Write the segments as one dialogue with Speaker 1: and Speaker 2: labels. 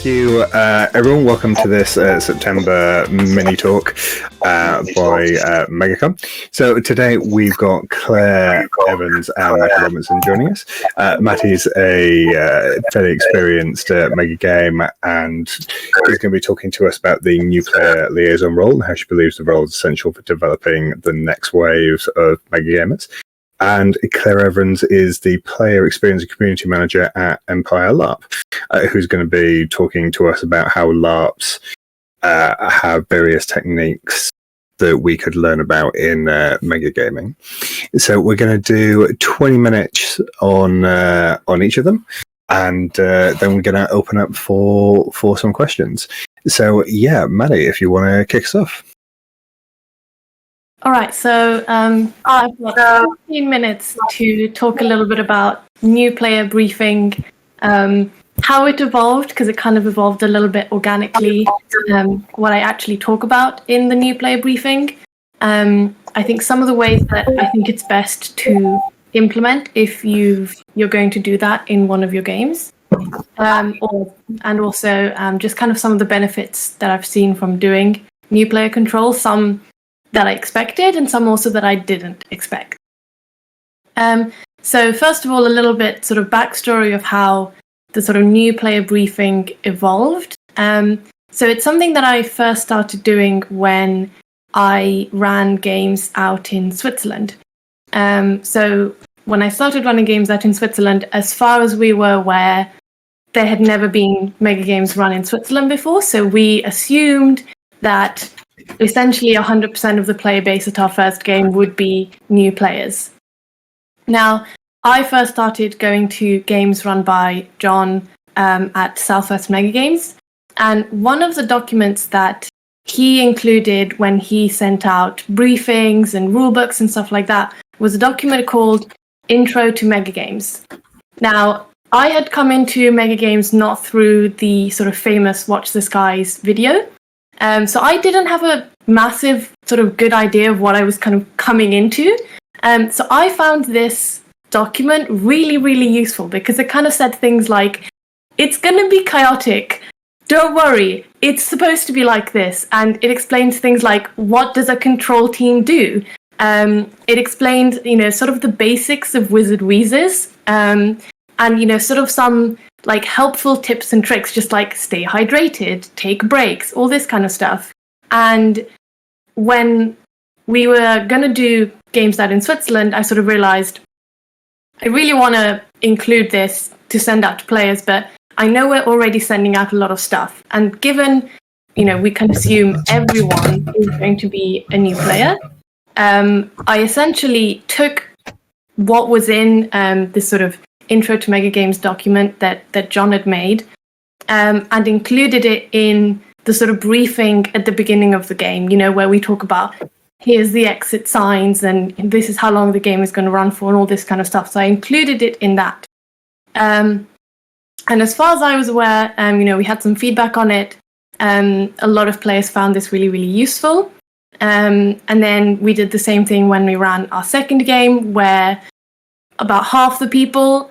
Speaker 1: you, everyone. Welcome to this September mini talk by MegaCon. So today we've got Clare Evans and Matty Robinson joining us. Matty's a fairly experienced mega game, and he's going to be talking to us about the new Player Liaison role and how she believes the role is essential for developing the next waves of mega gamers. And Clare Evans is the player experience and community manager at Empire LARP, who's going to be talking to us about how LARPs have various techniques that we could learn about in mega gaming. So we're going to do 20 minutes on each of them, and then we're going to open up for some questions. So yeah, Matty, if you want to kick us off.
Speaker 2: All right, so I've got 15 minutes to talk a little bit about new player briefing, how it evolved, because it kind of evolved a little bit organically, what I actually talk about in the new player briefing. I think some of the ways that I think it's best to implement if you're going to do that in one of your games, and also just kind of some of the benefits that I've seen from doing new player control, some that I expected and some also that I didn't expect. So first of all, a little bit sort of backstory of how the sort of new player briefing evolved. So it's something that I first started doing when I ran games out in Switzerland. So when I started running games out in Switzerland, as far as we were aware, there had never been mega games run in Switzerland before. So we assumed that essentially 100% of the player base at our first game would be new players. Now, I first started going to games run by John at Southwest Mega Games, and one of the documents that he included when he sent out briefings and rulebooks and stuff like that was a document called Intro to Mega Games. Now, I had come into Mega Games not through the sort of famous Watch the Skies video. So I didn't have a massive sort of good idea of what I was kind of coming into. So I found this document really, really useful because it kind of said things like, it's going to be chaotic. Don't worry. It's supposed to be like this. And it explains things like, what does a control team do? It explained, sort of the basics of Wizard Wheezes. And, sort of some like helpful tips and tricks, just like stay hydrated, take breaks, all this kind of stuff. And when we were going to do games out in Switzerland, I sort of realized I really want to include this to send out to players, but I know we're already sending out a lot of stuff. And given, we can assume everyone is going to be a new player, I essentially took what was in this sort of Intro to Mega Games document that John had made, and included it in the sort of briefing at the beginning of the game, where we talk about here's the exit signs and this is how long the game is going to run for and all this kind of stuff. So I included it in that. And as far as I was aware, we had some feedback on it. A lot of players found this really, really useful. And then we did the same thing when we ran our second game, where about half the people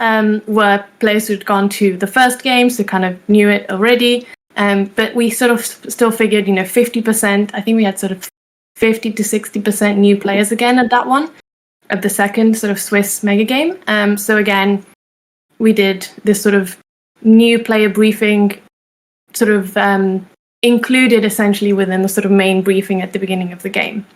Speaker 2: were players who'd gone to the first game, so kind of knew it already. But we sort of still figured, 50%. I think we had sort of 50 to 60% new players again at that one, at the second sort of Swiss mega game. So again, we did this sort of new player briefing, sort of included essentially within the sort of main briefing at the beginning of the game.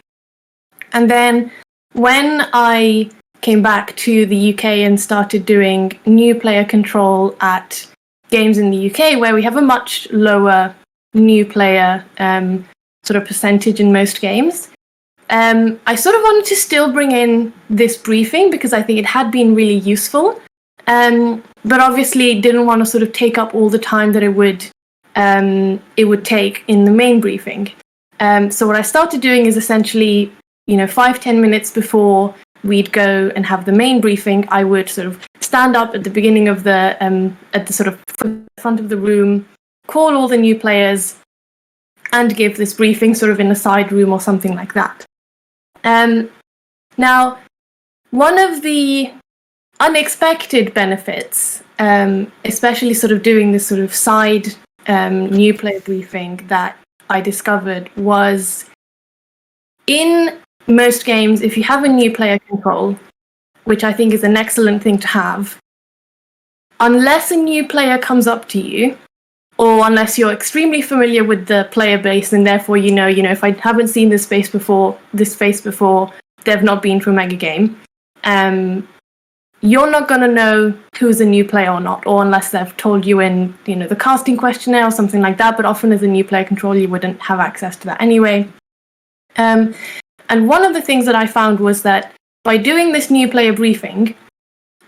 Speaker 2: And then when I came back to the UK and started doing new player control at games in the UK, where we have a much lower new player sort of percentage in most games. I sort of wanted to still bring in this briefing because I think it had been really useful, but obviously didn't want to sort of take up all the time that it would take in the main briefing. So what I started doing is essentially, 5-10 minutes before we'd go and have the main briefing, I would sort of stand up at the beginning of at the sort of front of the room, call all the new players, and give this briefing sort of in a side room or something like that. Now, one of the unexpected benefits, especially sort of doing this sort of side new player briefing that I discovered was, in most games, if you have a new player control, which I think is an excellent thing to have, unless a new player comes up to you, or unless you're extremely familiar with the player base and therefore you know, if I haven't seen this face before, they've not been through Mega Game, you're not going to know who's a new player or not, or unless they've told you in, the casting questionnaire or something like that, but often as a new player control, you wouldn't have access to that anyway. And one of the things that I found was that by doing this new player briefing,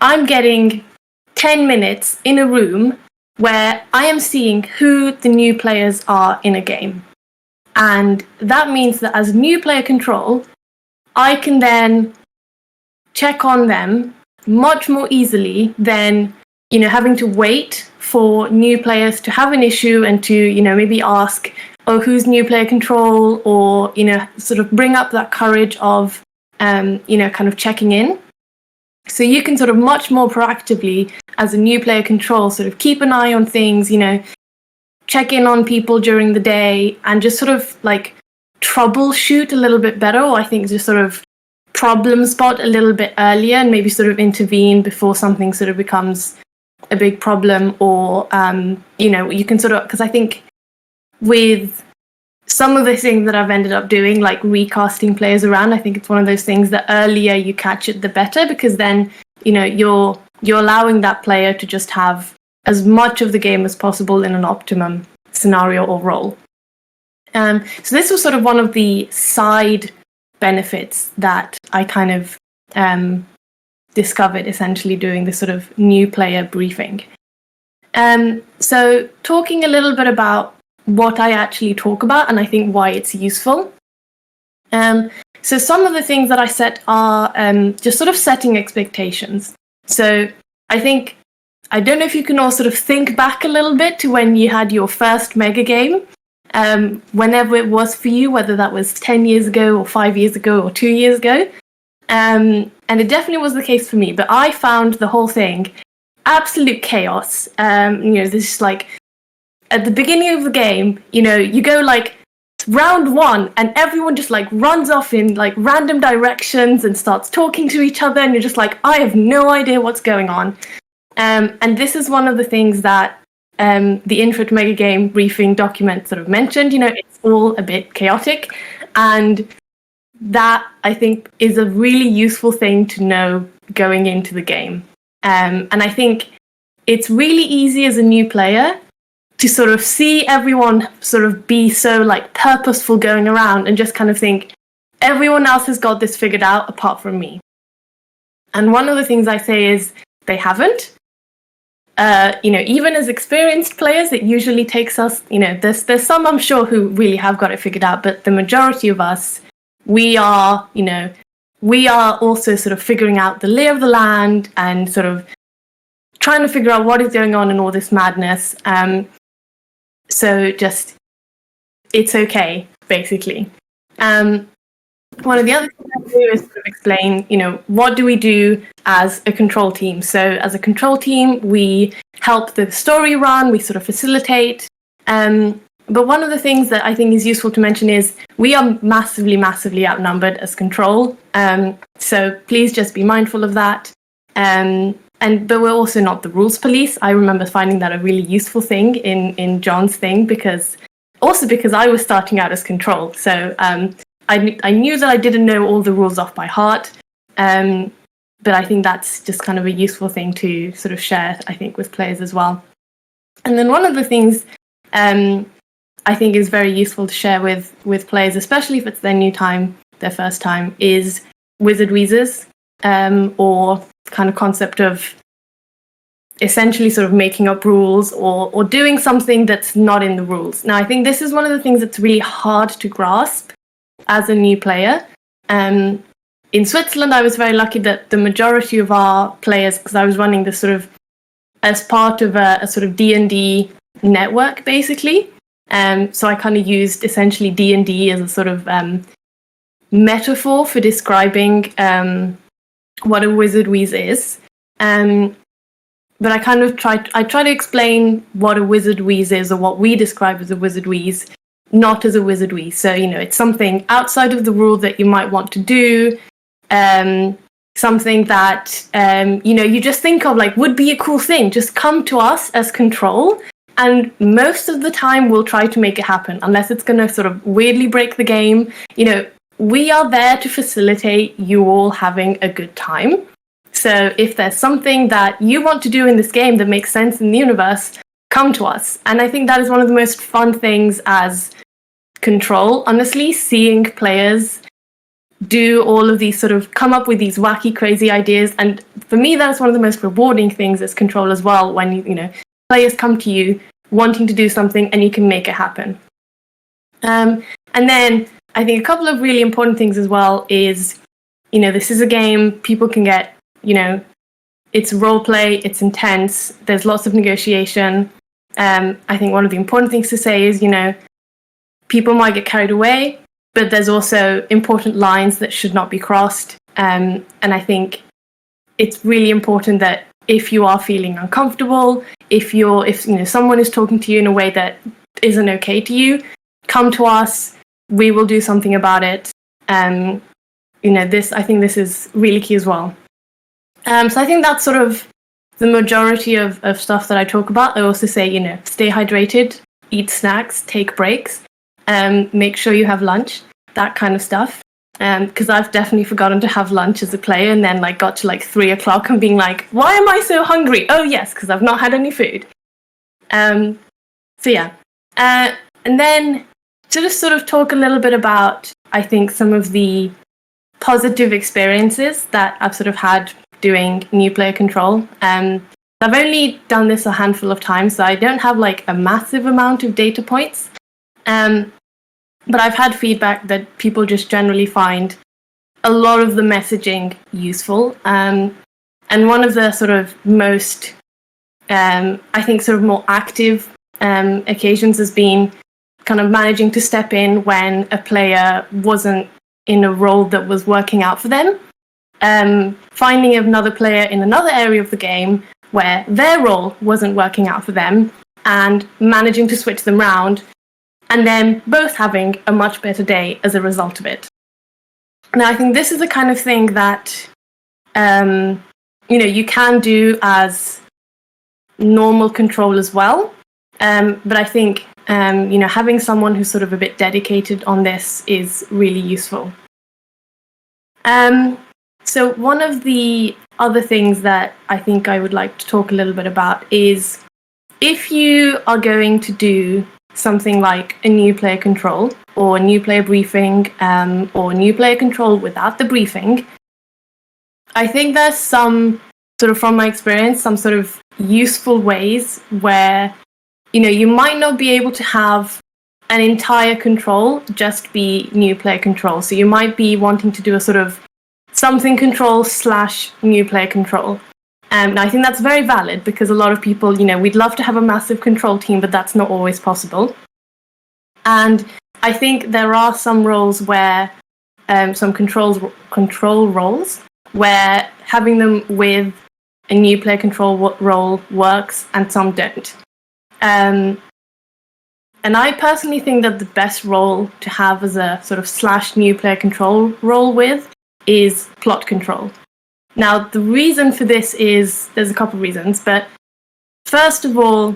Speaker 2: I'm getting 10 minutes in a room where I am seeing who the new players are in a game. And that means that as new player control, I can then check on them much more easily than, having to wait for new players to have an issue and to, maybe ask, oh, who's new player control, or, sort of bring up that courage of, kind of checking in. So you can sort of much more proactively, as a new player control, sort of keep an eye on things, check in on people during the day, and just sort of like troubleshoot a little bit better, or I think just sort of problem spot a little bit earlier and maybe sort of intervene before something sort of becomes a big problem, or, you can sort of, because I think with some of the things that I've ended up doing, like recasting players around, I think it's one of those things that earlier you catch it, the better, because then, you're allowing that player to just have as much of the game as possible in an optimum scenario or role. So this was sort of one of the side benefits that I kind of discovered essentially doing this sort of new player briefing. So talking a little bit about what I actually talk about and I think why it's useful. So some of the things that I set are just sort of setting expectations. So I don't know if you can all sort of think back a little bit to when you had your first mega game, whenever it was for you, whether that was 10 years ago or 5 years ago or 2 years ago. And it definitely was the case for me, but I found the whole thing absolute chaos. This is like, at the beginning of the game, you go like round one and everyone just like runs off in like random directions and starts talking to each other, and you're just like, I have no idea what's going on. And this is one of the things that the Intro to Mega Game briefing document sort of mentioned. It's all a bit chaotic, and that I think is a really useful thing to know going into the game. And I think it's really easy as a new player to sort of see everyone sort of be so like purposeful going around and just kind of think everyone else has got this figured out apart from me. And one of the things I say is they haven't. Even as experienced players, it usually takes us, there's some I'm sure who really have got it figured out, but the majority of us, we are also sort of figuring out the lay of the land and sort of trying to figure out what is going on in all this madness. So just, it's okay, basically. One of the other things I do is sort of explain, what do we do as a control team? So as a control team, we help the story run, we sort of facilitate. But one of the things that I think is useful to mention is we are massively, massively outnumbered as control. So please just be mindful of that. But we're also not the rules police. I remember finding that a really useful thing in John's thing, because I was starting out as control. So I knew that I didn't know all the rules off by heart. But I think that's just kind of a useful thing to sort of share, I think, with players as well. And then one of the things I think is very useful to share with players, especially if it's their first time, is wizard wheezes, or kind of concept of essentially sort of making up rules or doing something that's not in the rules. Now, I think this is one of the things that's really hard to grasp as a new player. In Switzerland, I was very lucky that the majority of our players, because I was running this sort of as part of a sort of D&D network, basically. So I kind of used essentially D&D as a sort of metaphor for describing what a wizard wheeze is. but I kind of try to explain what a wizard wheeze is, or what we describe as a wizard wheeze, not as a wizard wheeze. So, it's something outside of the rule that you might want to do, something that, you just think of like would be a cool thing. Just come to us as control, and most of the time we'll try to make it happen, unless it's going to sort of weirdly break the game. We are there to facilitate you all having a good time. So if there's something that you want to do in this game that makes sense in the universe, come to us. And I think that is one of the most fun things as control, honestly, seeing players do all of these sort of come up with these wacky, crazy ideas. And for me, that's one of the most rewarding things as control as well, when players come to you wanting to do something and you can make it happen. And then I think a couple of really important things as well is, this is a game people can get, it's role play, it's intense, there's lots of negotiation. I think one of the important things to say is, people might get carried away, but there's also important lines that should not be crossed. And I think it's really important that if you are feeling uncomfortable, if someone is talking to you in a way that isn't okay to you, come to us. We will do something about it. I think this is really key as well. So I think that's sort of the majority of stuff that I talk about. I also say, stay hydrated, eat snacks, take breaks, make sure you have lunch, that kind of stuff. Because I've definitely forgotten to have lunch as a player, and then got to 3 o'clock and being like, why am I so hungry? Oh yes, because I've not had any food. So yeah. And then to just sort of talk a little bit about, I think, some of the positive experiences that I've sort of had doing new player control. I've only done this a handful of times, so I don't have a massive amount of data points. But I've had feedback that people just generally find a lot of the messaging useful. And one of the sort of most, I think, sort of more active occasions has been kind of managing to step in when a player wasn't in a role that was working out for them. Finding another player in another area of the game where their role wasn't working out for them, and managing to switch them around, and then both having a much better day as a result of it. Now, I think this is the kind of thing that, you can do as normal control as well. But I think, having someone who's sort of a bit dedicated on this is really useful. So one of the other things that I think I would like to talk a little bit about is, if you are going to do something like a new player control, or a new player briefing, or new player control without the briefing, I think there's some sort of, from my experience, some sort of useful ways where, you might not be able to have an entire control just be new player control. So you might be wanting to do a sort of something control / new player control. And I think that's very valid, because a lot of people, we'd love to have a massive control team, but that's not always possible. And I think there are some roles where, some control roles, where having them with a new player control role works and some don't. And I personally think that the best role to have as a sort of / new player control role with is plot control. Now, the reason for this is, there's a couple of reasons, but first of all,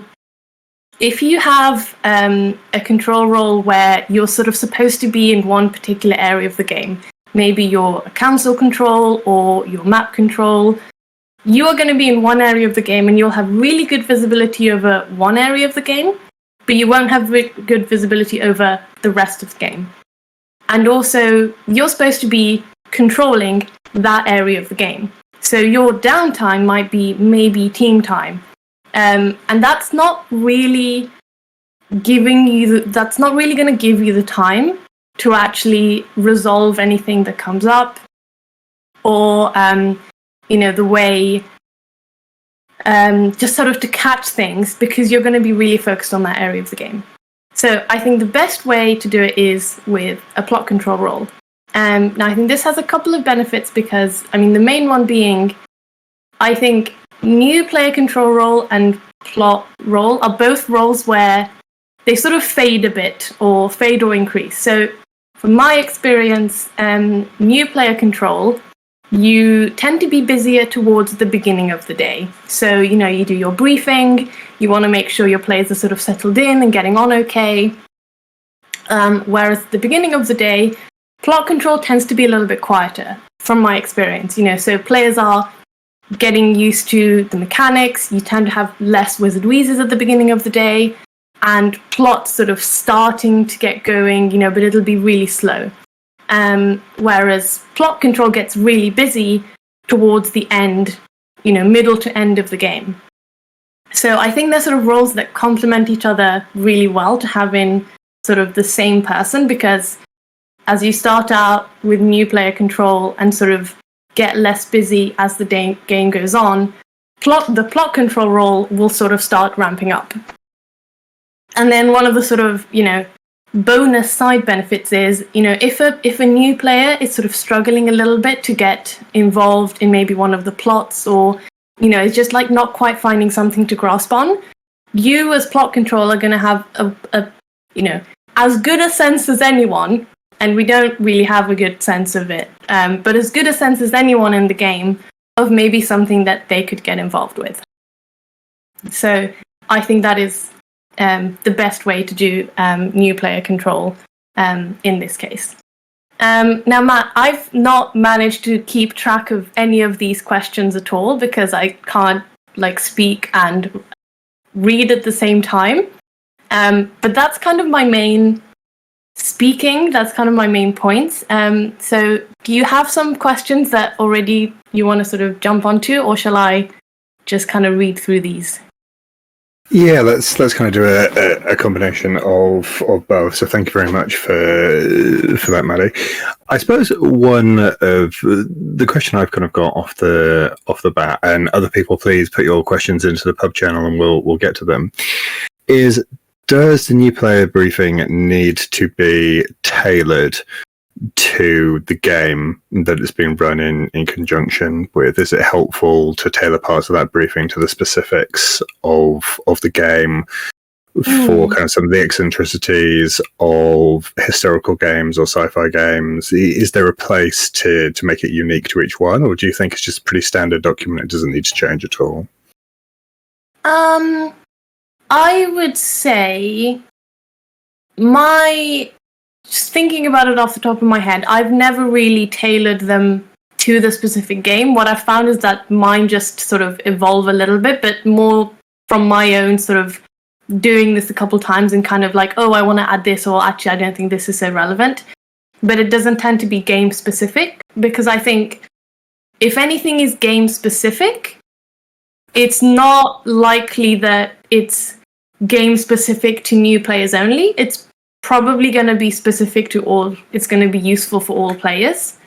Speaker 2: if you have a control role where you're sort of supposed to be in one particular area of the game, maybe you're a council control or your map control, you are going to be in one area of the game and you'll have really good visibility over one area of the game, but you won't have good visibility over the rest of the game. And also, you're supposed to be controlling that area of the game. So your downtime might be maybe team time. And that's not really that's not really going to give you the time to actually resolve anything that comes up, or, the way, just sort of to catch things, because you're going to be really focused on that area of the game. So I think the best way to do it is with a plot control role. Now, I think this has a couple of benefits, because, the main one being, I think new player control role and plot role are both roles where they sort of fade a bit or increase. So from my experience, new player control, you tend to be busier towards the beginning of the day. So, you do your briefing, you want to make sure your players are sort of settled in and getting on okay. Whereas at the beginning of the day, plot control tends to be a little bit quieter, from my experience. So players are getting used to the mechanics, you tend to have less wizard wheezes at the beginning of the day, and plot sort of starting to get going, but it'll be really slow. Whereas plot control gets really busy towards the end, middle to end of the game. So I think they're sort of roles that complement each other really well to have in sort of the same person, because as you start out with new player control and sort of get less busy as the game goes on, the plot control role will sort of start ramping up. And then one of the sort of, bonus side benefits is, if a new player is sort of struggling a little bit to get involved in maybe one of the plots, or, it's just like not quite finding something to grasp on, you as plot control are going to have a as good a sense as anyone, and we don't really have a good sense of it, but as good a sense as anyone in the game of maybe something that they could get involved with. So I think that is the best way to do new player control in this case. Now, Matt, I've not managed to keep track of any of these questions at all because I can't speak and read at the same time. But that's kind of my main speaking. That's kind of my main points. So do you have some questions that already you want to sort of jump onto, or shall I just kind of read through these?
Speaker 1: Yeah, let's kind of do a combination of both. So thank you very much for that, Maddie. I suppose one of the question I've kind of got off the bat, and other people, please put your questions into the pub channel, and we'll get to them. Is, does the new player briefing need to be tailored to the game that it's being run in conjunction with? Is it helpful to tailor parts of that briefing to the specifics of the game for kind of some of the eccentricities of historical games or sci-fi games? Is there a place to make it unique to each one, or do you think it's just a pretty standard document, it doesn't need to change at all?
Speaker 2: I would say just thinking about it off the top of my head, I've never really tailored them to the specific game. What I've found is that mine just sort of evolve a little bit, but more from my own sort of doing this a couple times and kind of like, oh, I want to add this, or actually, I don't think this is so relevant. But it doesn't tend to be game specific, because I think if anything is game specific, it's not likely that it's game specific to new players only. It's probably going to be specific to all. It's going to be useful for all players.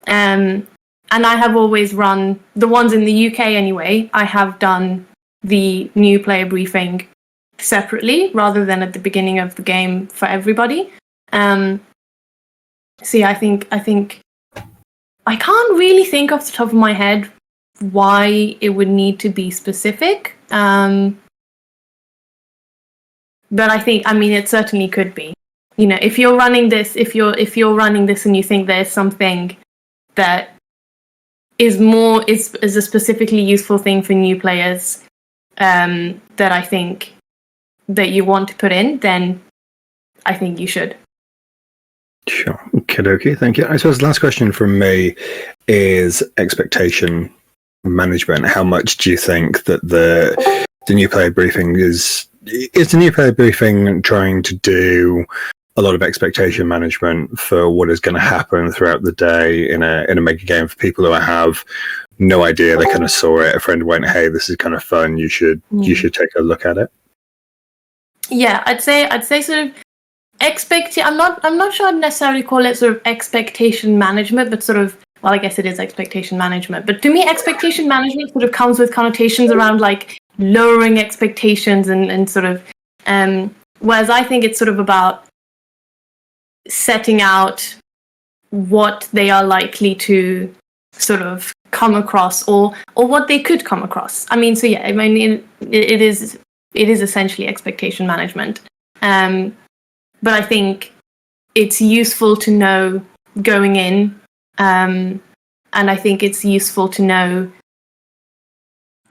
Speaker 2: And I have always run the ones in the UK anyway. I have done the new player briefing separately rather than at the beginning of the game for everybody. So yeah, I think I can't really think off the top of my head why it would need to be specific. But I mean, it certainly could be. If you're running this, if you're running this and you think there's something that is a specifically useful thing for new players, that I think that you want to put in, then I think you should.
Speaker 1: Sure. Okay, thank you. I suppose the last question from me is expectation management. How much do you think that the new player briefing is the new player briefing trying to do a lot of expectation management for what is going to happen throughout the day in a mega game for people who have no idea? They kind of saw it, a friend went, hey, this is kind of fun, you should take a look at it.
Speaker 2: Yeah, I'd say sort of I'm not sure I'd necessarily call it sort of expectation management, but sort of, well, I guess it is expectation management. But to me, expectation management sort of comes with connotations around like lowering expectations and sort of, whereas I think it's sort of about setting out what they are likely to sort of come across or what they could come across. I mean, so yeah, I mean, it is essentially expectation management. But I think it's useful to know going in, and I think it's useful to know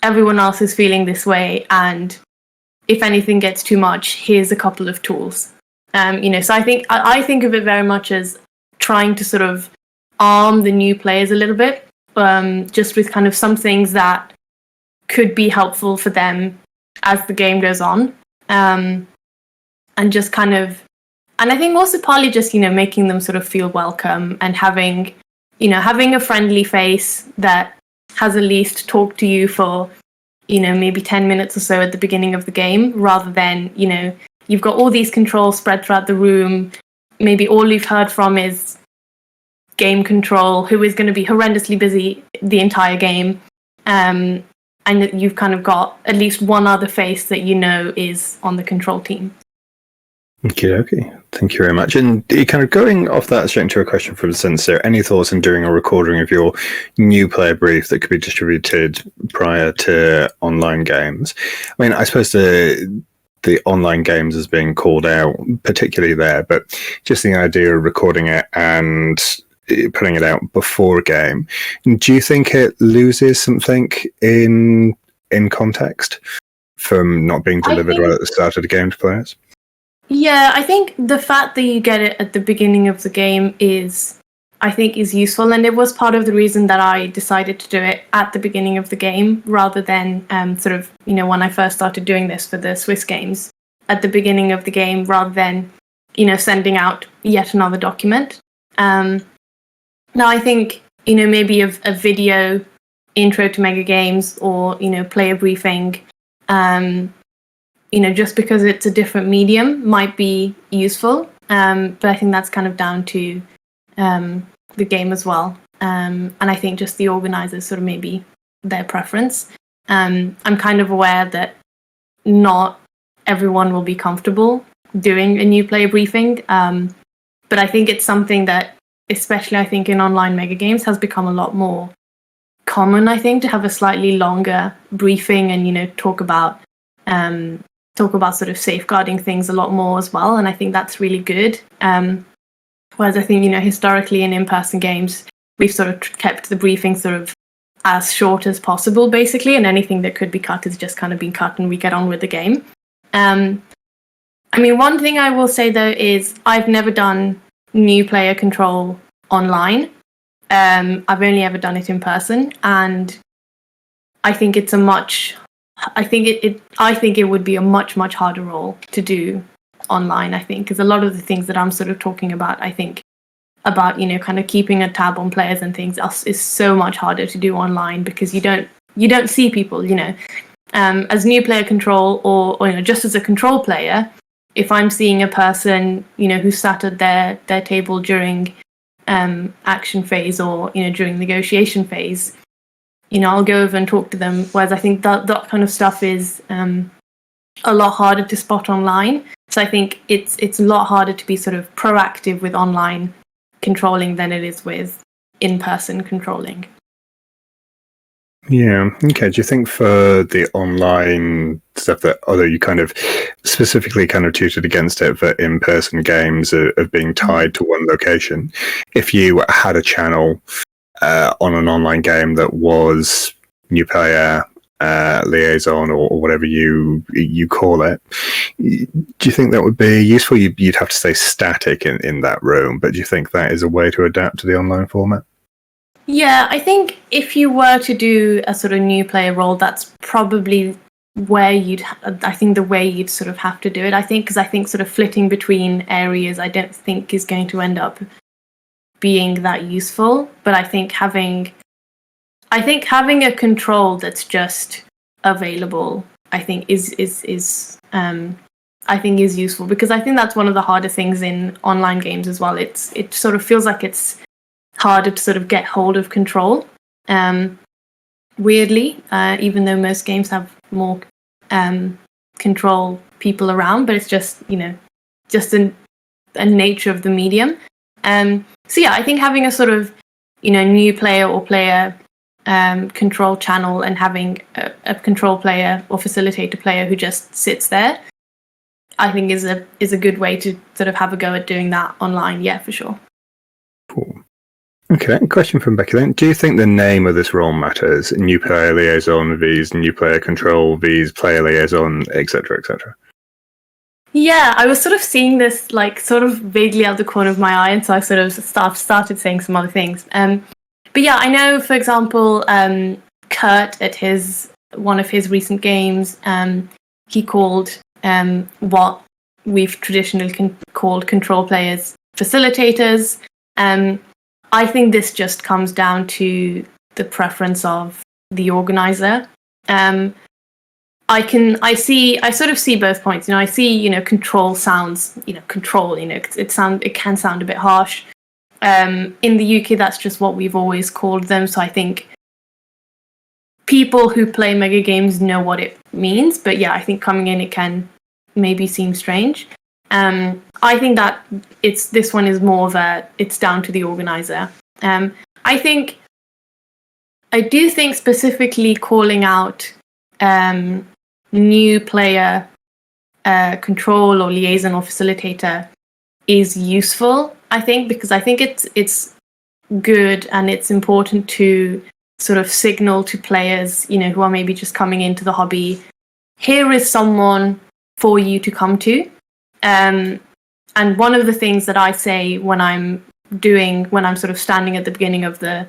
Speaker 2: everyone else is feeling this way, and if anything gets too much, here's a couple of tools. So I think of it very much as trying to sort of arm the new players a little bit, just with kind of some things that could be helpful for them as the game goes on, and just kind of, and I think also partly just, making them sort of feel welcome and having a friendly face that has at least talked to you for, maybe 10 minutes or so at the beginning of the game, rather than, you've got all these controls spread throughout the room. Maybe all you've heard from is game control, who is going to be horrendously busy the entire game. And you've kind of got at least one other face that is on the control team.
Speaker 1: Okay. Thank you very much. And kind of going off that straight into a question from Sensor, any thoughts on doing a recording of your new player brief that could be distributed prior to online games? I mean, I suppose the online games is being called out, particularly there, but just the idea of recording it and putting it out before a game, do you think it loses something in context from not being delivered right at the start of the game to players?
Speaker 2: Yeah, I think the fact that you get it at the beginning of the game is useful, and it was part of the reason that I decided to do it at the beginning of the game rather than when I first started doing this for the Swiss games at the beginning of the game, rather than sending out yet another document. Now I think maybe a video intro to mega games or player briefing, just because it's a different medium might be useful, but I think that's kind of down to the game as well, and I think just the organisers sort of maybe their preference. I'm kind of aware that not everyone will be comfortable doing a new player briefing, but I think it's something that, especially I think in online mega games, has become a lot more common, I think, to have a slightly longer briefing and talk about sort of safeguarding things a lot more as well, and I think that's really good. Whereas I think historically in in-person games we've sort of kept the briefing sort of as short as possible, basically, and anything that could be cut has just kind of been cut and we get on with the game. I mean, one thing I will say though is I've never done new player control online. I've only ever done it in person, and I think it's I think it would be a much harder role to do online, I think, because a lot of the things that I'm sort of talking about, I think about kind of keeping a tab on players and things is so much harder to do online, because you don't see people, as new player control or just as a control player. If I'm seeing a person who sat at their table during action phase or during negotiation phase, I'll go over and talk to them, whereas I think that kind of stuff is a lot harder to spot online. So I think it's a lot harder to be sort of proactive with online controlling than it is with in-person controlling.
Speaker 1: Yeah. Okay. Do you think for the online stuff that, although you kind of specifically kind of tutored against it for in-person games of being tied to one location, if you had a channel on an online game that was new player liaison or whatever you call it, do you think that would be useful? You'd have to stay static in that room, but do you think that is a way to adapt to the online format?
Speaker 2: Yeah, I think if you were to do a sort of new player role, that's probably where the way you'd sort of have to do it. I think, because I think sort of flitting between areas, I don't think is going to end up being that useful. But I think having a control that's just available, I think is useful, because I think that's one of the harder things in online games as well. It sort of feels like it's harder to sort of get hold of control. Weirdly, even though most games have more control people around, but it's just just a nature of the medium. So yeah, I think having a sort of new player or player control channel and having a control player or facilitator player who just sits there, I think is a good way to sort of have a go at doing that online. Yeah, for sure.
Speaker 1: Cool. Okay, question from Becky then. Do you think the name of this role matters? New player liaison vs new player control vs player liaison, etc., etc.?
Speaker 2: Yeah, I was sort of seeing this like sort of vaguely out the corner of my eye, and so I sort of started saying some other things. But yeah, I know, for example, Kurt at one of his recent games, he called what we've traditionally called control players facilitators. I think this just comes down to the preference of the organizer. I sort of see both points. I see, control sounds, control, it can sound a bit harsh. In the UK, that's just what we've always called them. So I think people who play mega games know what it means. But yeah, I think coming in, it can maybe seem strange. I think that this one is more of it's down to the organizer. I do think specifically calling out new player control or liaison or facilitator is useful, I think, because I think it's good and it's important to sort of signal to players, who are maybe just coming into the hobby, here is someone for you to come to. And one of the things that I say when I'm sort of standing at the beginning of the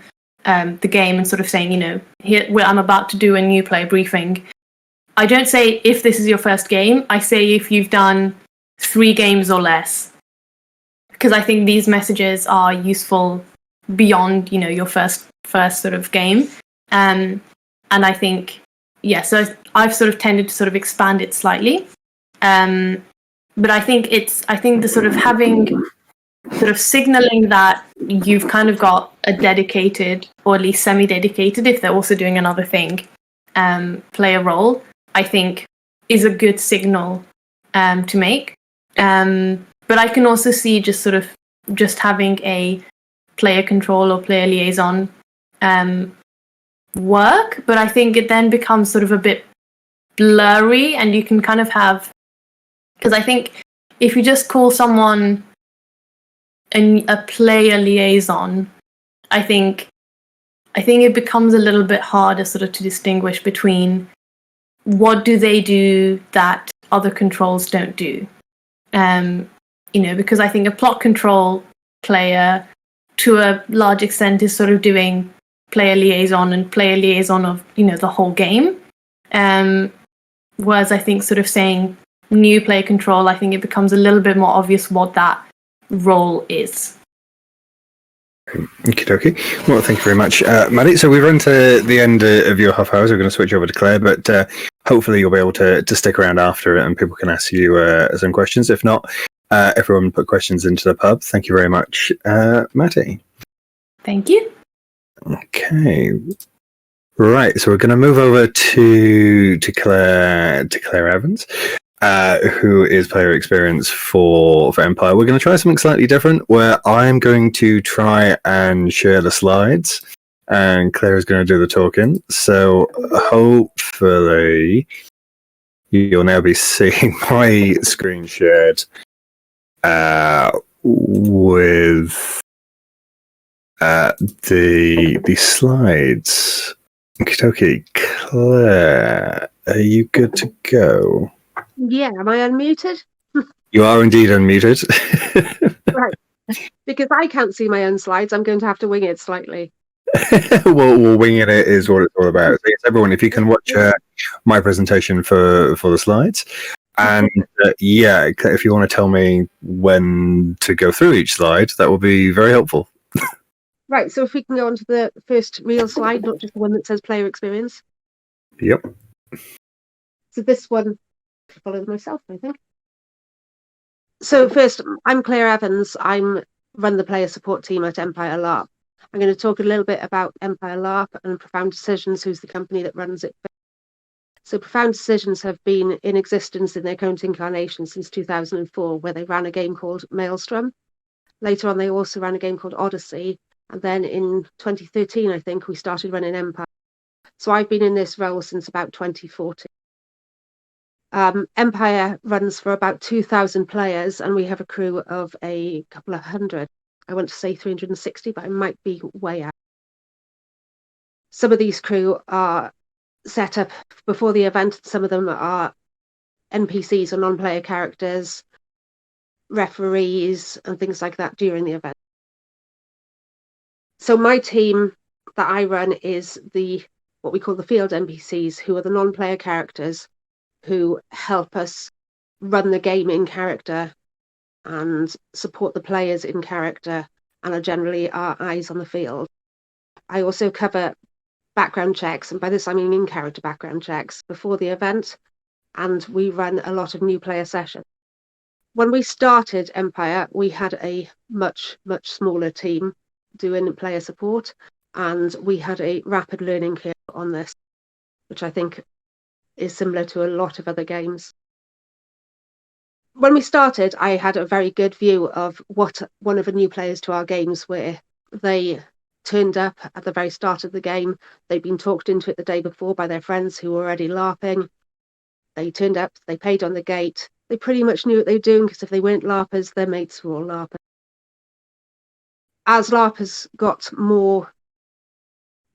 Speaker 2: game and sort of saying, here I'm about to do a new player briefing, I don't say if this is your first game. I say if you've done 3 games or less, because I think these messages are useful beyond, your first sort of game. And I think, so I've sort of tended to sort of expand it slightly. But I think the sort of having sort of signaling that you've kind of got a dedicated, or at least semi-dedicated, if they're also doing another thing, player role, I think is a good signal to make. But I can also see just having a player control or player liaison work, but I think it then becomes sort of a bit blurry, and you can kind of have, because I think if you just call someone a player liaison, I think it becomes a little bit harder sort of to distinguish between what do they do that other controls don't do. Because I think a plot control player to a large extent is sort of doing player liaison of, the whole game. Whereas I think sort of saying new player control, I think it becomes a little bit more obvious what that role is.
Speaker 1: Okie dokie. Well, thank you very much, Matty. So we've run to the end of your half hours. We're going to switch over to Claire, but hopefully you'll be able to stick around after it and people can ask you some questions. If not, everyone put questions into the pub. Thank you very much, Matty.
Speaker 2: Thank you.
Speaker 1: Okay. Right, so we're going to move over to Clare Evans, who is player experience for Empire. We're going to try something slightly different, where I'm going to try and share the slides, and Claire is going to do the talking. So hopefully you'll now be seeing my screen shared with the slides. Okay, Claire, are you good to go?
Speaker 3: Yeah, am I unmuted?
Speaker 1: You are indeed unmuted.
Speaker 3: Right, because I can't see my own slides, I'm going to have to wing it slightly.
Speaker 1: Well, winging it is what it's all about. So yes, everyone, if you can watch my presentation for the slides, and if you want to tell me when to go through each slide, that will be very helpful.
Speaker 3: Right, so if we can go on to the first real slide, not just the one that says player experience.
Speaker 1: Yep.
Speaker 3: So this one follows myself, I think. So first, I'm Clare Evans. I run the player support team at Empire LARP. I'm going to talk a little bit about Empire LARP and Profound Decisions, who's the company that runs it. So Profound Decisions have been in existence in their current incarnation since 2004, where they ran a game called Maelstrom. Later on, they also ran a game called Odyssey. And then in 2013, I think, we started running Empire. So I've been in this role since about 2014. Empire runs for about 2,000 players, and we have a crew of a couple of hundred. I want to say 360, but I might be way out. Some of these crew are set up before the event. Some of them are NPCs or non-player characters, referees, and things like that during the event. So my team that I run is what we call the field NPCs, who are the non-player characters who help us run the game in character and support the players in character and are generally our eyes on the field. I also cover background checks, and by this I mean in-character background checks before the event, and we run a lot of new player sessions. When we started Empire, we had a much, much smaller team doing player support, and we had a rapid learning curve on this, which I think is similar to a lot of other games. When we started, I had a very good view of what one of the new players to our games were. They turned up at the very start of the game. They'd been talked into it the day before by their friends who were already LARPing. They turned up, they paid on the gate. They pretty much knew what they were doing, because if they weren't LARPers, their mates were all LARPers. As LARPers got more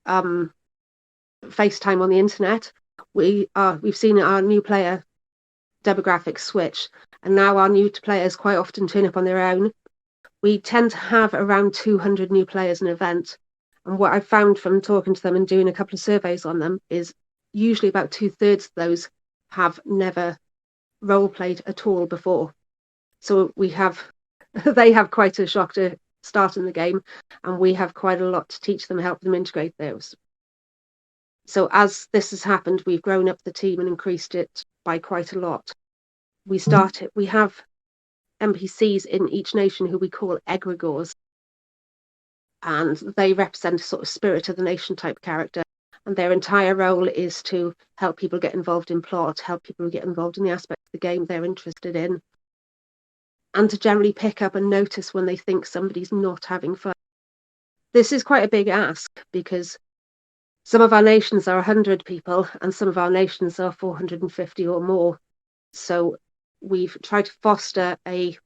Speaker 3: FaceTime on the internet, we've seen our new player demographics switch, and now our new players quite often turn up on their own. We tend to have around 200 new players an event, and what I've found from talking to them and doing a couple of surveys on them is usually about 2/3 of those have never role played at all before. So they have quite a shock to start in the game, and we have quite a lot to teach them, help them integrate those. So as this has happened, we've grown up the team and increased it by quite a lot. We have NPCs in each nation who we call egregores, and they represent a sort of spirit of the nation type character, and their entire role is to help people get involved in plot, help people get involved in the aspect of the game they're interested in, and to generally pick up and notice when they think somebody's not having fun. This is quite a big ask, because some of our nations are 100 people and some of our nations are 450 or more. So we've tried to foster a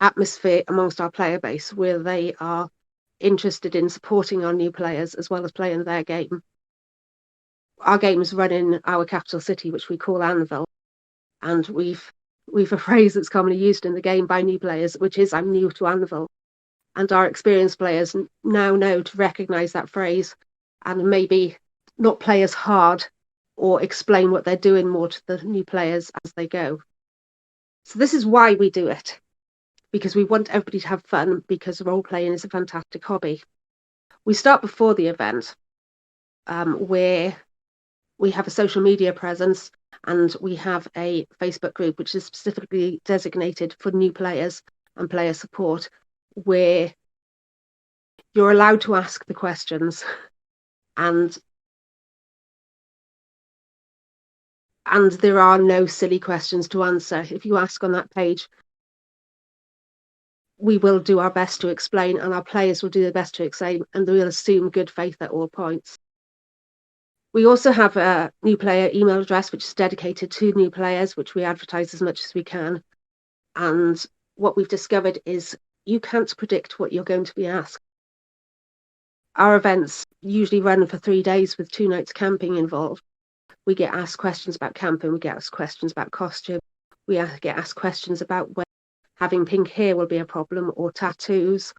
Speaker 3: atmosphere amongst our player base where they are interested in supporting our new players as well as playing their game. Our games run in our capital city, which we call Anvil, and we've a phrase that's commonly used in the game by new players, which is "I'm new to Anvil," and our experienced players now know to recognise that phrase and maybe not play as hard or explain what they're doing more to the new players as they go. So this is why we do it, because we want everybody to have fun, because role playing is a fantastic hobby. We start before the event, where we have a social media presence, and we have a Facebook group which is specifically designated for new players and player support, where you're allowed to ask the questions, and there are no silly questions to answer. If you ask on that page, we will do our best to explain, and our players will do their best to explain, and they will assume good faith at all points. We also have a new player email address which is dedicated to new players, which we advertise as much as we can. And what we've discovered is you can't predict what you're going to be asked. Our events usually run for 3 days with 2 nights camping involved. We get asked questions about camping, we get asked questions about costume, we get asked questions about whether having pink hair will be a problem, or tattoos,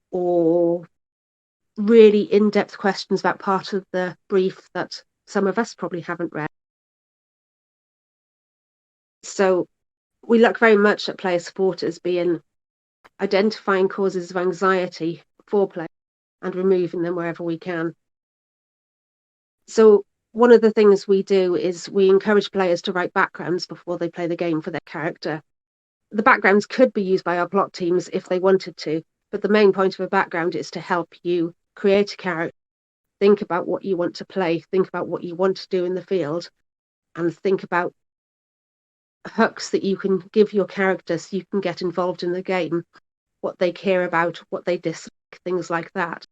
Speaker 3: or really in-depth questions about part of the brief that some of us probably haven't read. So we look very much at player support as being identifying causes of anxiety for players and removing them wherever we can. So one of the things we do is we encourage players to write backgrounds before they play the game for their character. The backgrounds could be used by our plot teams if they wanted to, but the main point of a background is to help you create a character, think about what you want to play, think about what you want to do in the field, and think about hooks that you can give your character so you can get involved in the game, what they care about, what they dislike, things like that.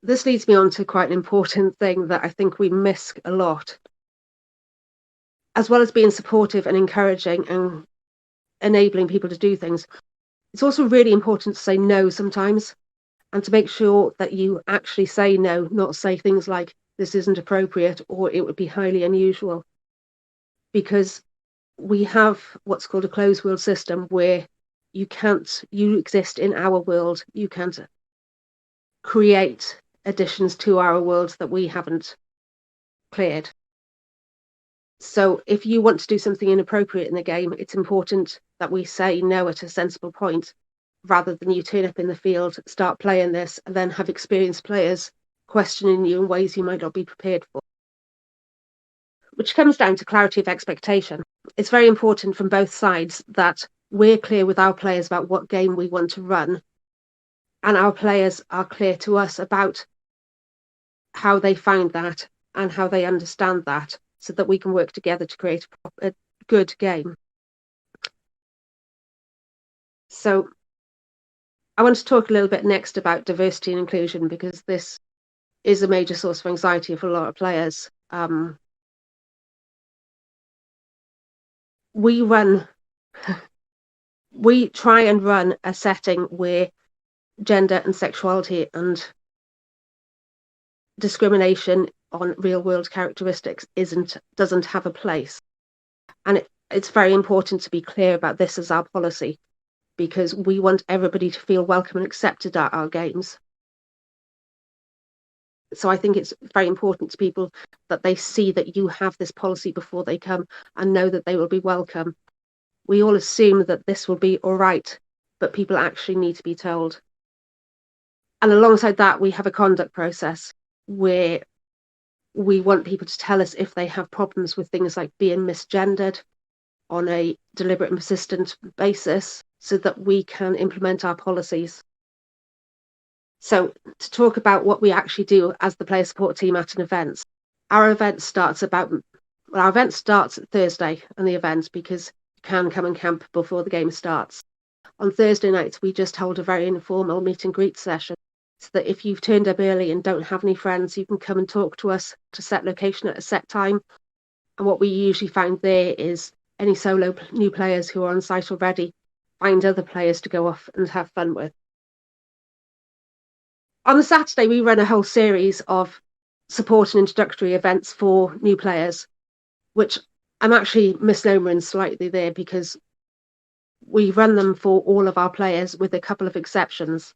Speaker 3: this leads me on to quite an important thing that I think we miss a lot. As well as being supportive and encouraging and enabling people to do things, it's also really important to say no sometimes, and to make sure that you actually say no, not say things like, this isn't appropriate, or it would be highly unusual. Because we have what's called a closed world system where you exist in our world, you can't create additions to our world that we haven't cleared. So if you want to do something inappropriate in the game, it's important that we say no at a sensible point, rather than you turn up in the field, start playing this, and then have experienced players questioning you in ways you might not be prepared for. Which comes down to clarity of expectation. It's very important from both sides that we're clear with our players about what game we want to run, and our players are clear to us about how they found that and how they understand that, so that we can work together to create a good game. So I want to talk a little bit next about diversity and inclusion, because this is a major source of anxiety for a lot of players. We try and run a setting where gender and sexuality and discrimination on real world characteristics doesn't have a place. And it's very important to be clear about this as our policy, because we want everybody to feel welcome and accepted at our games. So I think it's very important to people that they see that you have this policy before they come, and know that they will be welcome. We all assume that this will be all right, but people actually need to be told. And alongside that, we have a conduct process where we want people to tell us if they have problems with things like being misgendered on a deliberate and persistent basis, so that we can implement our policies. So to talk about what we actually do as the player support team at an event, our event starts at Thursday, and the event, because you can come and camp before the game starts. On Thursday nights, we just hold a very informal meet and greet session, so that if you've turned up early and don't have any friends, you can come and talk to us to set location at a set time. And what we usually find there is any solo new players who are on site already find other players to go off and have fun with. On the Saturday, we run a whole series of support and introductory events for new players, which I'm actually misnomering slightly there, because we run them for all of our players with a couple of exceptions.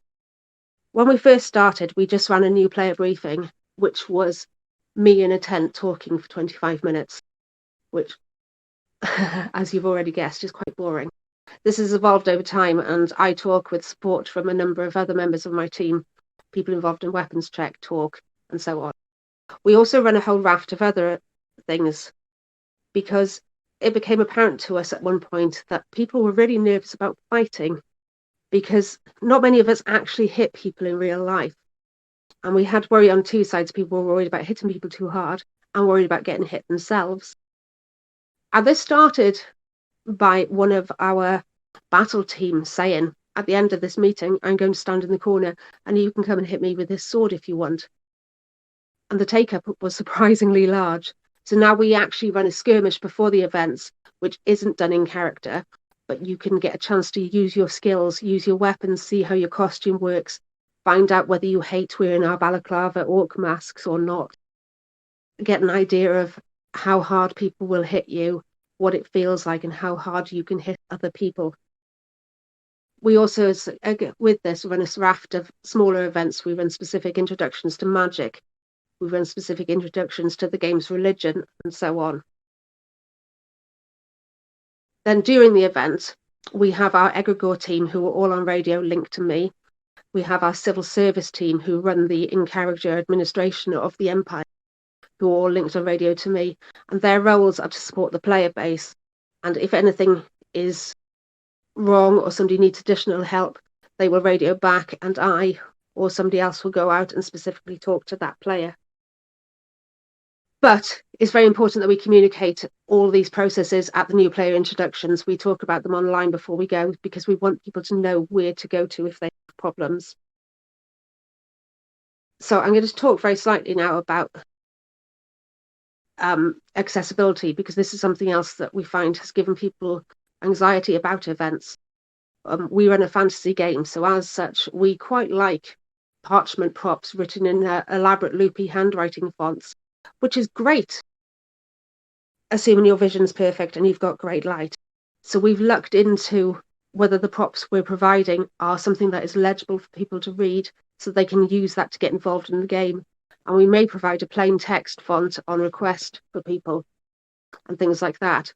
Speaker 3: When we first started, we just ran a new player briefing, which was me in a tent talking for 25 minutes, which, as you've already guessed, is quite boring. This has evolved over time, and I talk with support from a number of other members of my team, people involved in weapons check, talk, and so on. We also run a whole raft of other things, because it became apparent to us at one point that people were really nervous about fighting, because not many of us actually hit people in real life. And we had worry on two sides. People were worried about hitting people too hard and worried about getting hit themselves. And this started by one of our battle team saying, at the end of this meeting, I'm going to stand in the corner and you can come and hit me with this sword if you want. And the take-up was surprisingly large. So now we actually run a skirmish before the events, which isn't done in character, but you can get a chance to use your skills, use your weapons, see how your costume works, find out whether you hate wearing our balaclava orc masks or not, get an idea of how hard people will hit you, what it feels like, and how hard you can hit other people. We also, with this, run a raft of smaller events. We run specific introductions to magic. We run specific introductions to the game's religion, and so on. Then during the event, we have our egregore team, who are all on radio linked to me. We have our civil service team, who run the in-character administration of the Empire, who are all linked on radio to me. And their roles are to support the player base. And if anything is wrong or somebody needs additional help, they will radio back, and I or somebody else will go out and specifically talk to that player. But it's very important that we communicate all these processes at the new player introductions. We talk about them online before we go, because we want people to know where to go to if they have problems. So I'm going to talk very slightly now about accessibility, because this is something else that we find has given people anxiety about events. We run a fantasy game, so as such, we quite like parchment props written in elaborate loopy handwriting fonts, which is great, assuming your vision's perfect and you've got great light. So we've looked into whether the props we're providing are something that is legible for people to read, so they can use that to get involved in the game. And we may provide a plain text font on request for people and things like that.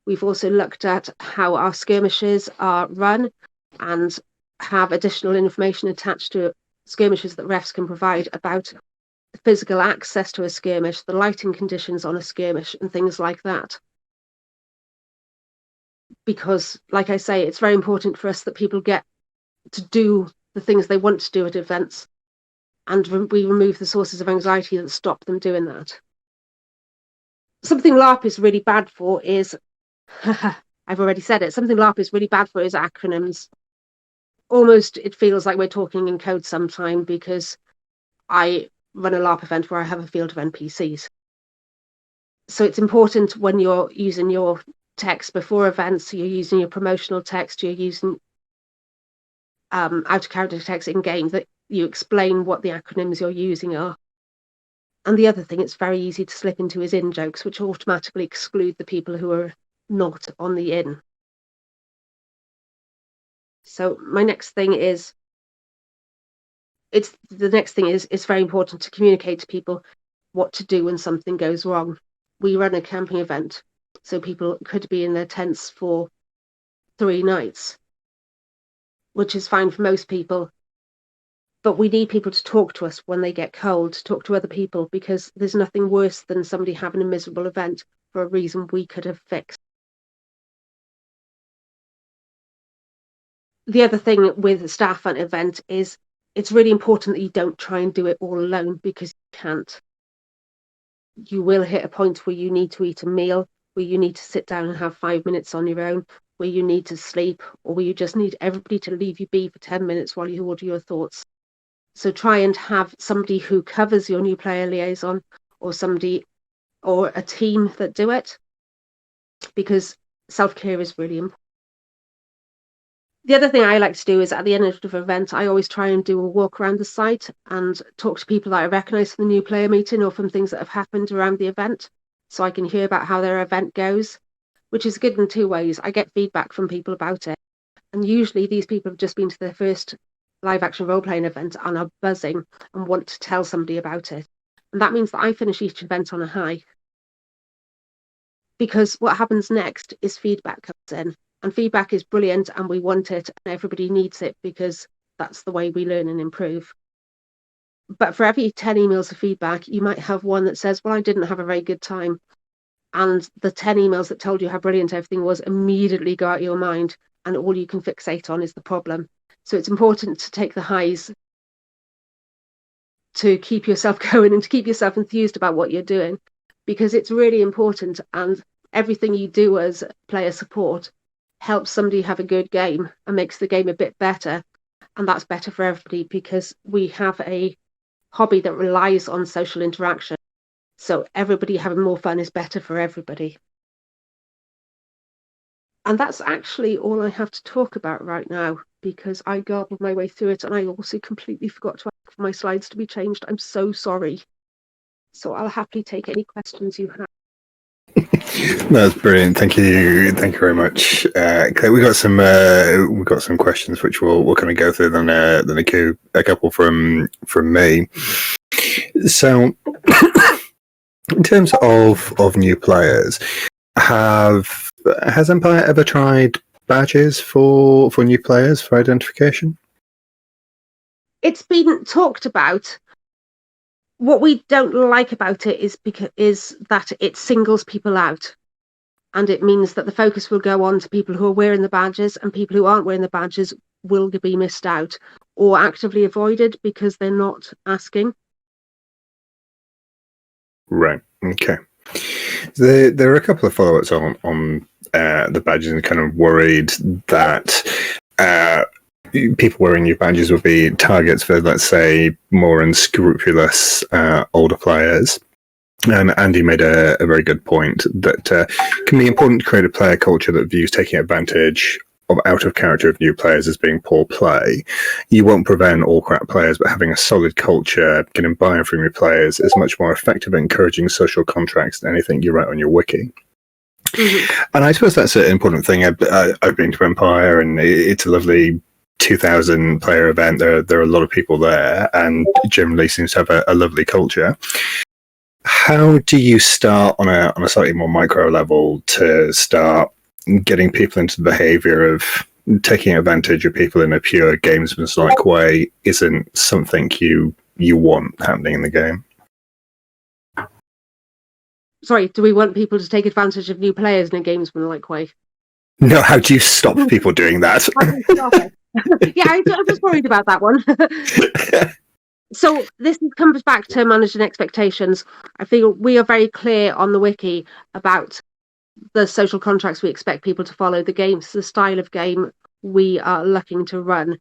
Speaker 3: We've also looked at how our skirmishes are run and have additional information attached to skirmishes that refs can provide about physical access to a skirmish, the lighting conditions on a skirmish, and things like that. Because, like I say, it's very important for us that people get to do the things they want to do at events, and we remove the sources of anxiety that stop them doing that. Something LARP is really bad for is, I've already said it, something LARP is really bad for is acronyms. Almost it feels like we're talking in code sometime, because I run a LARP event where I have a field of NPCs. So it's important when you're using your text before events, you're using your promotional text, you're using out-of-character text in-game, that you explain what the acronyms you're using are. And the other thing it's very easy to slip into is in-jokes, which automatically exclude the people who are not on the in. So my next thing is, it's very important to communicate to people what to do when something goes wrong. We run a camping event, so people could be in their tents for 3 nights, which is fine for most people. But we need people to talk to us when they get cold, to talk to other people, because there's nothing worse than somebody having a miserable event for a reason we could have fixed. The other thing with a staff at an event is it's really important that you don't try and do it all alone, because you can't. You will hit a point where you need to eat a meal, where you need to sit down and have 5 minutes on your own, where you need to sleep, or where you just need everybody to leave you be for 10 minutes while you order your thoughts. So try and have somebody who covers your new player liaison, or somebody or a team that do it, because self-care is really important. The other thing I like to do is at the end of the event, I always try and do a walk around the site and talk to people that I recognise from the new player meeting or from things that have happened around the event, so I can hear about how their event goes, which is good in 2 ways. I get feedback from people about it, and usually these people have just been to their first live action role-playing event and are buzzing and want to tell somebody about it. And that means that I finish each event on a high, because what happens next is feedback comes in. And feedback is brilliant, and we want it, and everybody needs it, because that's the way we learn and improve. But for every 10 emails of feedback, you might have one that says, well, I didn't have a very good time. And the 10 emails that told you how brilliant everything was immediately go out of your mind, and all you can fixate on is the problem. So it's important to take the highs to keep yourself going and to keep yourself enthused about what you're doing, because it's really important, and everything you do as player support helps somebody have a good game and makes the game a bit better, and that's better for everybody, because we have a hobby that relies on social interaction, so everybody having more fun is better for everybody. And that's actually all I have to talk about right now, because I garbled my way through it, and I also completely forgot to ask for my slides to be changed. I'm so sorry. So I'll happily take any questions you have.
Speaker 1: That's brilliant. Thank you very much, Claire. We got some questions which we'll kind of go through. Then a couple from me. So, in terms of new players, has Empire ever tried badges for new players for identification?
Speaker 3: It's been talked about. What we don't like about it is that it singles people out, and it means that the focus will go on to people who are wearing the badges, and people who aren't wearing the badges will be missed out or actively avoided because they're not asking.
Speaker 1: Right. Okay. There are a couple of follow-ups on the badges, and kind of worried that people wearing new badges would be targets for, let's say, more unscrupulous older players. And Andy made a very good point that can be important to create a player culture that views taking advantage of out of character of new players as being poor play. You won't prevent all crap players, but having a solid culture, getting buy-in from your players is much more effective at encouraging social contracts than anything you write on your wiki. Mm-hmm. And I suppose that's an important thing. I've been to Empire, and it's a lovely 2,000 player event. There are a lot of people there, and generally seems to have a lovely culture. How do you start on a slightly more micro level to start getting people into the behavior of taking advantage of people in a pure gamesman's-like way isn't something you want happening in the game?
Speaker 3: Sorry, do we want people to take advantage of new players in a gamesman-like way?
Speaker 1: No, how do you stop people doing that?
Speaker 3: Yeah, I was worried about that one. So this comes back to managing expectations. I feel we are very clear on the wiki about the social contracts we expect people to follow, the games, the style of game we are looking to run.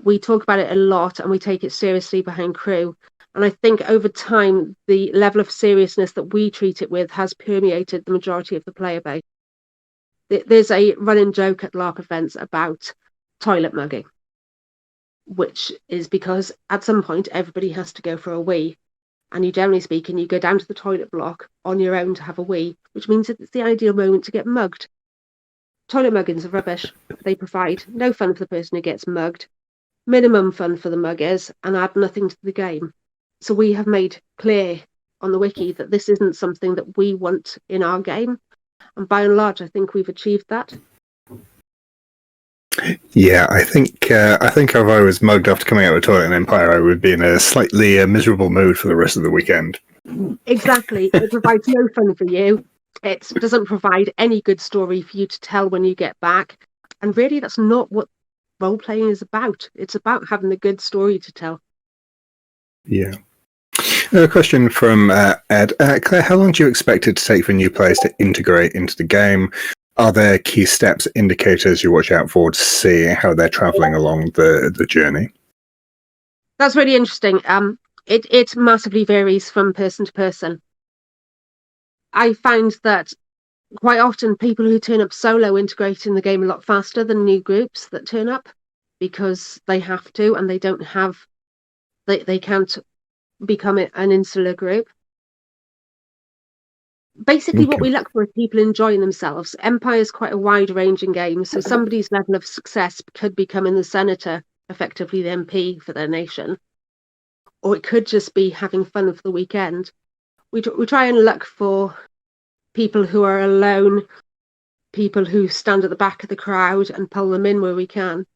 Speaker 3: We talk about it a lot and we take it seriously behind crew. And I think over time, the level of seriousness that we treat it with has permeated the majority of the player base. There's a running joke at LARP events about toilet mugging, which is because at some point everybody has to go for a wee, and you generally speaking you go down to the toilet block on your own to have a wee, which means that it's the ideal moment to get mugged. Toilet muggings are rubbish. They provide no fun for the person who gets mugged, minimum fun for the muggers, and add nothing to the game. So we have made clear on the wiki that this isn't something that we want in our game, and by and large I think we've achieved that.
Speaker 1: Yeah, I think if I was mugged after coming out of the toilet in Empire, I would be in a slightly miserable mood for the rest of the weekend.
Speaker 3: Exactly. It provides no fun for you. It doesn't provide any good story for you to tell when you get back. And really, that's not what role-playing is about. It's about having a good story to tell.
Speaker 1: Yeah. A question from Ed. Claire, how long do you expect it to take for new players to integrate into the game? Are there key steps, indicators you watch out for to see how they're travelling along the journey?
Speaker 3: That's really interesting. It massively varies from person to person. I find that quite often people who turn up solo integrate in the game a lot faster than new groups that turn up because they have to, and they don't have, they can't become an insular group. Basically, what we look for is people enjoying themselves. Empire is quite a wide-ranging game, so somebody's level of success could becoming the senator, effectively the MP for their nation, or it could just be having fun for the weekend. We try and look for people who are alone, people who stand at the back of the crowd, and pull them in where we can.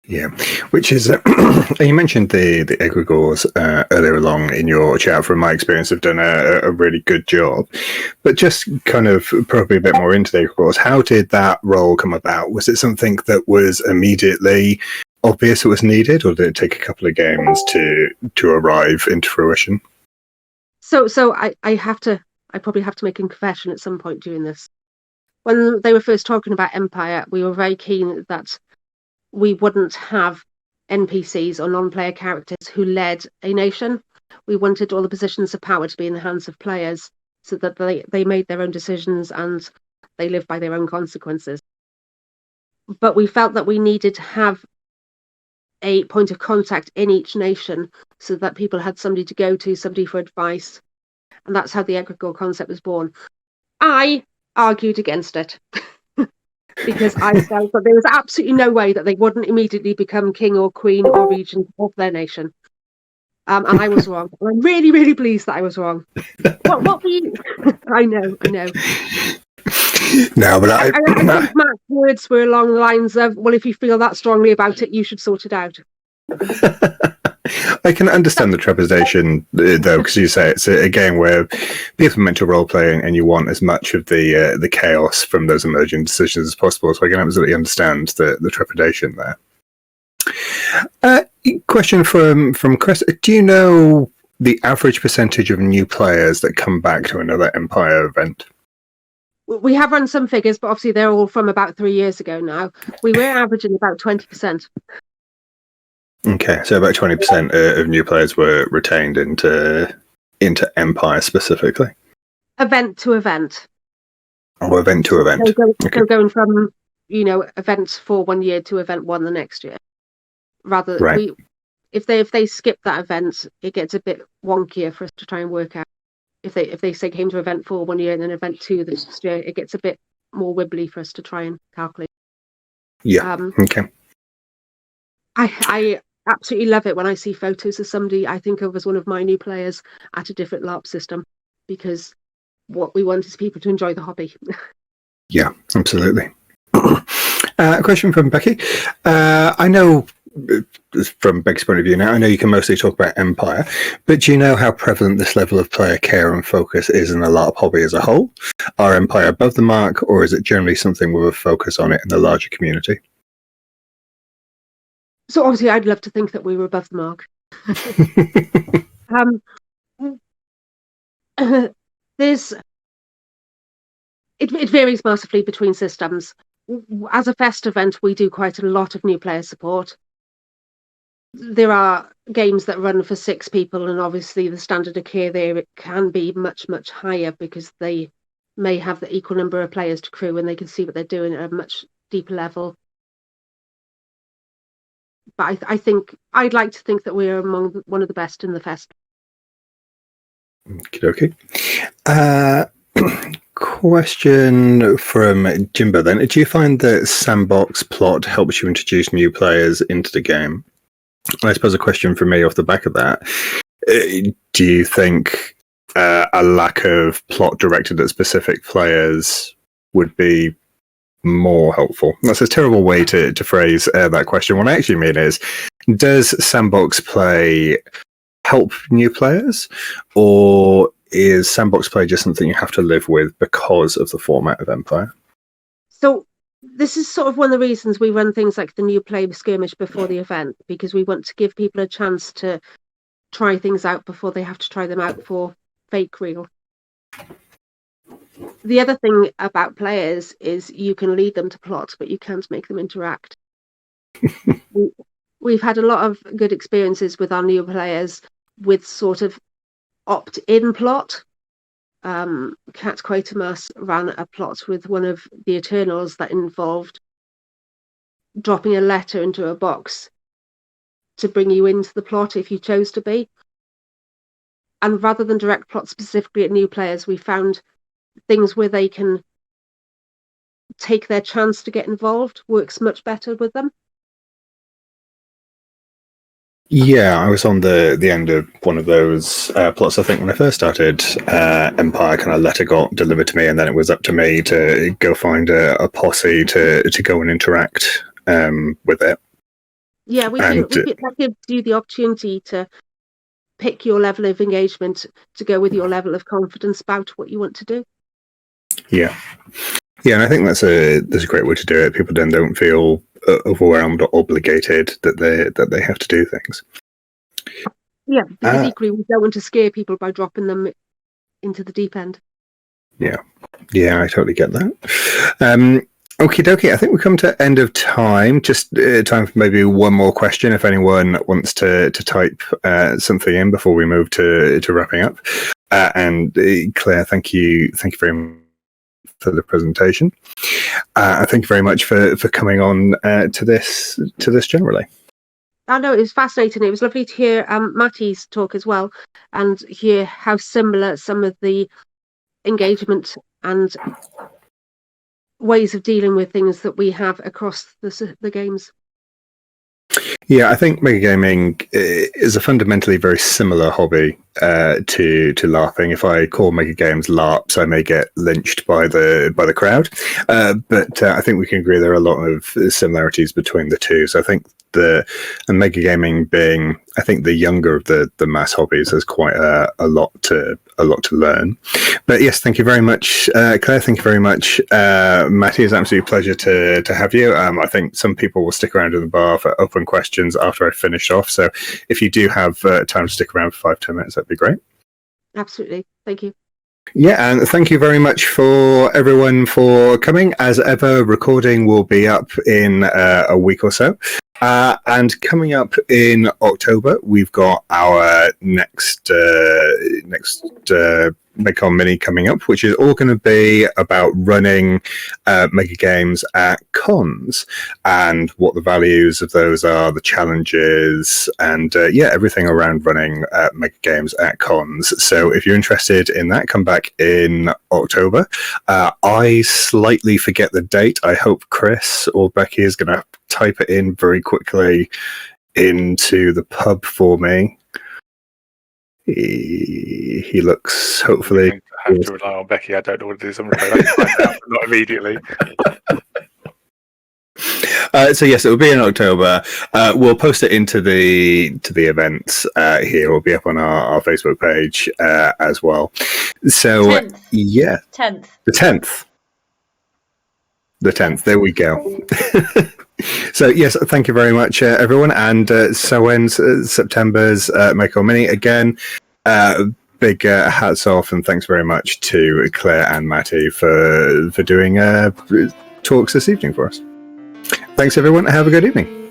Speaker 1: Yeah, which is, you mentioned the egregores earlier along in your chat. From my experience, have done a really good job. But just kind of probably a bit more into the egregores, how did that role come about? Was it something that was immediately obvious it was needed, or did it take a couple of games to arrive into fruition?
Speaker 3: So I probably have to make a confession at some point during this. When they were first talking about Empire, we were very keen that we wouldn't have NPCs or non-player characters who led a nation. We wanted all the positions of power to be in the hands of players so that they made their own decisions and they lived by their own consequences. But we felt that we needed to have a point of contact in each nation so that people had somebody to go to, somebody for advice. And that's how the egregore concept was born. I argued against it. Because I felt that there was absolutely no way that they wouldn't immediately become king or queen or regent of their nation. And I was wrong. And I'm really, really pleased that I was wrong. What were you? I know.
Speaker 1: No, but
Speaker 3: I think Matt's words were along the lines of, well, if you feel that strongly about it, you should sort it out.
Speaker 1: I can understand the trepidation, though, because you say it's a game where people are meant to role play, and you want as much of the chaos from those emerging decisions as possible. So I can absolutely understand the trepidation there. Question from Chris: do you know the average percentage of new players that come back to another Empire event?
Speaker 3: We have run some figures, but obviously they're all from about 3 years ago now. We were averaging about 20%.
Speaker 1: Okay, so about 20% of new players were retained into Empire specifically.
Speaker 3: Event to event.
Speaker 1: Or event to event.
Speaker 3: So going from, event 4 1 year to event 1 the next year. Rather,
Speaker 1: right.
Speaker 3: If they skip that event, it gets a bit wonkier for us to try and work out. If they say came to event 4 1 year and then event 2 the next year, it gets a bit more wibbly for us to try and calculate.
Speaker 1: Yeah. Okay.
Speaker 3: I absolutely love it when I see photos of somebody I think of as one of my new players at a different LARP system, because what we want is people to enjoy the hobby.
Speaker 1: Yeah, absolutely. A question from Becky. I know, from Becky's point of view now, I know you can mostly talk about Empire, but do you know how prevalent this level of player care and focus is in the LARP hobby as a whole? Are Empire above the mark, or is it generally something with a focus on it in the larger community?
Speaker 3: So obviously I'd love to think that we were above the mark. It varies massively between systems. As a fest event, we do quite a lot of new player support. There are games that run for 6 people, and obviously the standard of care there, it can be much, much higher because they may have the equal number of players to crew and they can see what they're doing at a much deeper level. But I think I'd like to think that we're among one of the best in the fest.
Speaker 1: Okay. Question from Jimbo then. Do you find that sandbox plot helps you introduce new players into the game? I suppose a question for me off the back of that. Do you think a lack of plot directed at specific players would be more helpful? That's a terrible way to phrase that question. What I actually mean is, does sandbox play help new players, or is sandbox play just something you have to live with because of the format of Empire?
Speaker 3: So this is sort of one of the reasons we run things like the new play skirmish before the event, because we want to give people a chance to try things out before they have to try them out for fake real. The other thing about players is you can lead them to plot, but you can't make them interact. We've had a lot of good experiences with our new players with sort of opt-in plot. Cat Quatermass ran a plot with one of the Eternals that involved dropping a letter into a box to bring you into the plot if you chose to be. And rather than direct plot specifically at new players, we found things where they can take their chance to get involved works much better with them.
Speaker 1: Yeah, I was on the end of one of those plots. I think when I first started Empire, kind of letter got delivered to me, and then it was up to me to go find a posse to go and interact with it.
Speaker 3: Yeah, that gives you the opportunity to pick your level of engagement to go with your level of confidence about what you want to do.
Speaker 1: Yeah, and I think that's a great way to do it. People then don't feel overwhelmed or obligated that they have to do things.
Speaker 3: Yeah, because equally we don't want to scare people by dropping them into the deep end.
Speaker 1: Yeah, I totally get that. Okie dokie, I think we've come to end of time. Just time for maybe one more question if anyone wants to type something in before we move to wrapping up. And Claire, thank you very much for the presentation. Thank you very much for coming on to this generally.
Speaker 3: I know, it was fascinating. It was lovely to hear Matty's talk as well, and hear how similar some of the engagement and ways of dealing with things that we have across the games.
Speaker 1: Yeah, I think megagaming is a fundamentally very similar hobby to LARPing. If I call megagames LARPs, I may get lynched by the crowd. But I think we can agree there are a lot of similarities between the two. So I think the megagaming being, I think, the younger of the mass hobbies, has quite a lot to learn. But yes, thank you very much, Claire. Thank you very much, Matty. It's an absolute pleasure to have you. I think some people will stick around in the bar for open questions after I finish off. So if you do have time to stick around for 5-10 minutes, that'd be great.
Speaker 3: Absolutely. Thank you.
Speaker 1: Yeah, and thank you very much for everyone for coming. As ever, recording will be up in a week or so. And coming up in October, we've got our next MegaCon Mini coming up, which is all going to be about running mega games at cons and what the values of those are, the challenges, and everything around running mega games at cons. So if you're interested in that, come back in October. I slightly forget the date. I hope Chris or Becky is going to type it in very quickly into the pub for me. He looks hopefully.
Speaker 4: I have to rely on Becky. I don't know what it is. I'm afraid I can find out, but not immediately.
Speaker 1: So yes, it will be in October. We'll post it into the events here. It'll be up on our Facebook page as well. So
Speaker 5: 10th.
Speaker 1: Yeah,
Speaker 5: 10th.
Speaker 1: The 10th. The 10th. There we go. So yes, thank you very much, everyone. And so ends September's MegaCon Mini again. Big hats off and thanks very much to Claire and Matty for doing talks this evening for us. Thanks, everyone. Have a good evening.